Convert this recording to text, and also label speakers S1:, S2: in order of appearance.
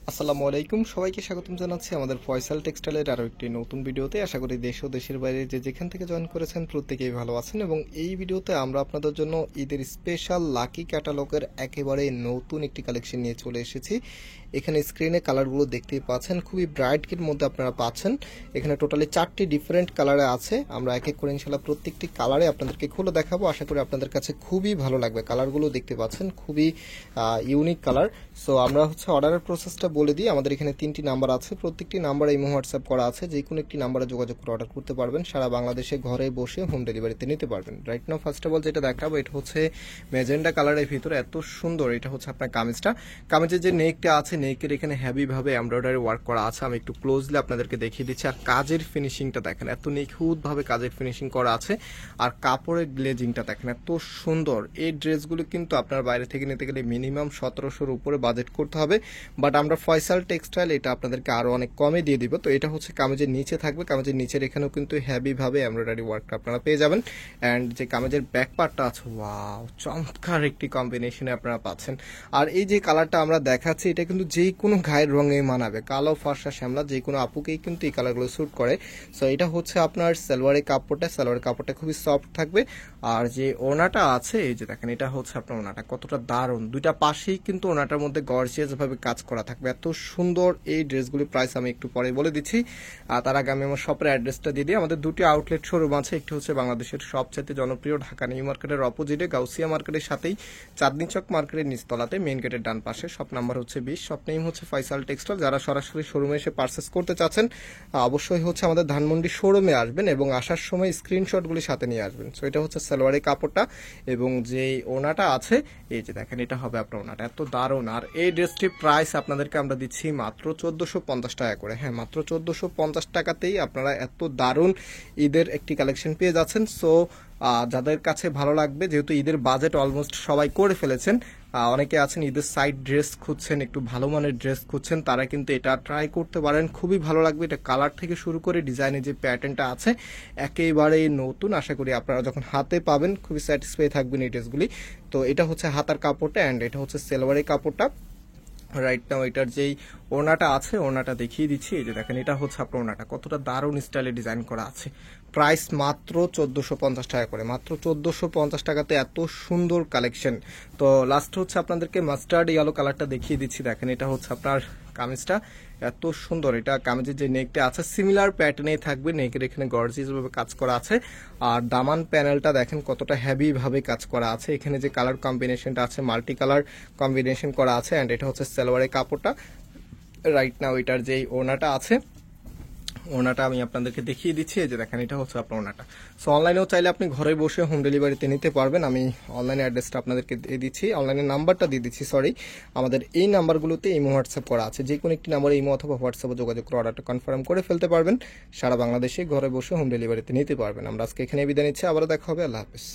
S1: আসসালামু আলাইকুম, সবাইকে স্বাগতম জানাচ্ছি আমাদের ফয়সাল টেক্সটাইলের আরও একটি নতুন ভিডিওতে। আশা করি দেশ ও দেশের বাইরে যে যেখান থেকে জয়েন করেছেন প্রত্যেকেই ভালো আছেন। এবং এই ভিডিওতে আমরা আপনাদের জন্য ঈদের স্পেশাল লাকি ক্যাটালগের একেবারে নতুন একটি কালেকশন নিয়ে চলে এসেছি। এখানে স্ক্রিনে কালারগুলো দেখতেই পাচ্ছেন, খুবই ব্রাইট এর মধ্যে আপনারা পাচ্ছেন। এখানে টোটালি 4টি ডিফারেন্ট কালারে আছে। আমরা এক এক করে ইনশাল্লাহ প্রত্যেকটি কালারে আপনাদেরকে খুলে দেখাবো। আশা করি আপনাদের কাছে খুবই ভালো লাগবে। কালারগুলো দেখতে পাচ্ছেন, খুবই ইউনিক কালার। সো আমরা অর্ডারের প্রসেসটা বলে দিই। আমাদের এখানে 3টি নাম্বার আছে, প্রত্যেকটি নাম্বারে ইমো হোয়াটসঅ্যাপ করা আছে। যে কোনো একটি নাম্বারে যোগাযোগ করে অর্ডার করতে পারবেন। সারা বাংলাদেশে ঘরে বসে হোম ডেলিভারিতে নিতে পারবেন। Right now first of all যেটা দেখাবো, এটা হচ্ছে ম্যাজেন্ডা কালারের ভিতরে এত সুন্দর। এটা হচ্ছে আপনার কামিজটা। কামিজের যে নেকটা আছে, নেকের এখানে হেভি ভাবে এমব্রয়ডারি ওয়ার্ক করা আছে। আমি একটু ক্লোজলি আপনাদেরকে দেখিয়ে দিচ্ছি। আর কাজের ফিনিশিংটা দেখেন, এত নিখুঁত ভাবে কাজের ফিনিশিং করা আছে। আর কাপড়ের গ্লেজিংটা দেখেন এত সুন্দর। এই ড্রেসগুলো কিন্তু আপনার বাইরে থেকে নিতে গেলে মিনিমাম 1700-র উপরে বাজেট করতে হবে। বাট আমরা ফয়সাল টেক্সটাইল এটা আপনাদেরকে আরো অনেক কমে দিয়ে দিব। তো এটা হচ্ছে কামিজের নিচে থাকবে। কামিজের নিচের এখানেও কিন্তু হেভি ভাবে এমব্রয়ডারি ওয়ার্কটা আপনারা পেয়ে যাবেন। অ্যান্ড যে কামিজের ব্যাক পার্টটা আছে, ওয়াও, চমৎকার একটি কম্বিনেশনে আপনারা পাচ্ছেন। আর এই যে কালারটা আমরা দেখাচ্ছি, এটা কিন্তু যে কোনো গায়ের রঙে মানাবে। কালো, ফর্সা, শ্যামলা যে কোনো আপুকেই কিন্তু এই কালারগুলো স্যুট করে। সো এটা হচ্ছে আপনার সালোয়ারের কাপড়টা। সালোয়ারের কাপড়টা খুবই সফট থাকবে। আর যে ওনাটা আছে, এই যে দেখেন, এটা হচ্ছে আপনার ওনাটা কতটা দারুণ। দুইটা পাশেই কিন্তু ওনাটার মধ্যে গর্জিয়াস ভাবে কাজ করা থাকবে। এত সুন্দর এই ড্রেসগুলির প্রাইস আমি একটু পরে বলে দিচ্ছি। তার আগে আমি আমার শপের অ্যাড্রেসটা দিয়ে দিই। আমাদের দুটি আউটলেট শোরুম আছে। একটি হচ্ছে বাংলাদেশের সবচেয়ে জনপ্রিয় ঢাকা নিউ মার্কেটের অপোজিটে গাউসিয়া মার্কেটের সাথেই চাঁদনী চক মার্কেটের নিচতলাতে মেইন গেটের ডান পাশে। শপ নাম্বার হচ্ছে 20। শপ নেম হচ্ছে ফয়সাল টেক্সটাইল। যারা সরাসরি শোরুমে এসে পারচেস করতে চাচ্ছেন, অবশ্যই হচ্ছে আমাদের ধানমন্ডি শোরুমে আসবেন এবং আসার সময় স্ক্রিনশটগুলি সাথে নিয়ে আসবেন। সো এটা হচ্ছে সালোয়ারের কাপড়টা এবং যে ওনাটা আছে, এই যে দেখেন, এটা হবে আপনার ওনাটা। এত দারুণ। আর এই ড্রেসটির প্রাইস আপনাদেরকে আমরা দিচ্ছি মাত্র 1450 টাকা করে। হ্যাঁ, মাত্র 1450 টাকাতেই আপনারা এত দারুণ ঈদের একটি কালেকশন পেয়ে যাচ্ছেন। সো যাদের কাছে ভালো লাগবে, যেহেতু ঈদের বাজেট অলমোস্ট সবাই করে ফেলেছেন, অনেকে আছেন ঈদের সাইড ড্রেস খুঁজছেন, একটু ভালো মানের ড্রেস খুঁজছেন, তারা কিন্তু এটা ট্রাই করতে পারেন। খুবই ভালো লাগবে। এটা কালার থেকে শুরু করে ডিজাইনের যে প্যাটার্নটা আছে একেবারেই নতুন। আশা করি আপনারা যখন হাতে পাবেন খুবই স্যাটিসফাই থাকবেন এই ড্রেসগুলি। তো এটা হচ্ছে হাতার কাপড়টা অ্যান্ড এটা হচ্ছে সেলোয়ারের কাপড়টা। রাইট নাও এটার যেই ওড়নাটা আছে, ওড়নাটা দেখিয়ে দিচ্ছি। এই যে দেখেন, এটা হচ্ছে আপনার ওড়নাটা কতটা দারুণ স্টাইলে ডিজাইন করা আছে। প্রাইস মাত্র 1450 টাকা করে। মাত্র 1450 টাকাতে এত সুন্দর কালেকশন। তো লাস্ট হচ্ছে আপনাদেরকে মাস্টার্ড ইয়েলো কালারটা দেখিয়ে দিচ্ছি। দেখেন, এটা হচ্ছে আপনার কামিজটা এত সুন্দর। এটা কামিজের যে নেকটা আছে সিমিলার প্যাটার্নেই থাকবে। নেকের এখানে গর্জিয়াস ভাবে কাজ করা আছে। আর দামান প্যানেলটা দেখেন কতটা হেভি ভাবে কাজ করা আছে। এখানে যে কালার কম্বিনেশনটা আছে, মাল্টি কালার কম্বিনেশন করা আছে। অ্যান্ড এটা হচ্ছে সালোয়ারের কাপড়টা। রাইট নাও এটার যে ওনাটা আছে, ওনাটা আমি আপনাদেরকে দেখিয়ে দিচ্ছি। এই যে দেখেন, এটা হচ্ছে আপনার ওনাটা। সো অনলাইনেও চাইলে আপনি ঘরে বসে হোম ডেলিভারিতে নিতে পারবেন। আমি অনলাইনে অ্যাড্রেসটা আপনাদেরকে দিয়ে দিচ্ছি, অনলাইনের নাম্বারটা দিয়ে দিচ্ছি। সরি, আমাদের এই নাম্বারগুলোতে ইমো হোয়াটসঅ্যাপ করা আছে। যে কোনো একটি নাম্বারে ইমো অথবা হোয়াটসঅ্যাপে যোগাযোগ করে অর্ডারটা কনফার্ম করে ফেলতে পারবেন। সারা বাংলাদেশে ঘরে বসে হোম ডেলিভারিতে নিতে পারবেন। আমরা আজকে এখানে বিদায় নিচ্ছি। আবারও দেখা হবে। আল্লাহ হাফেজ।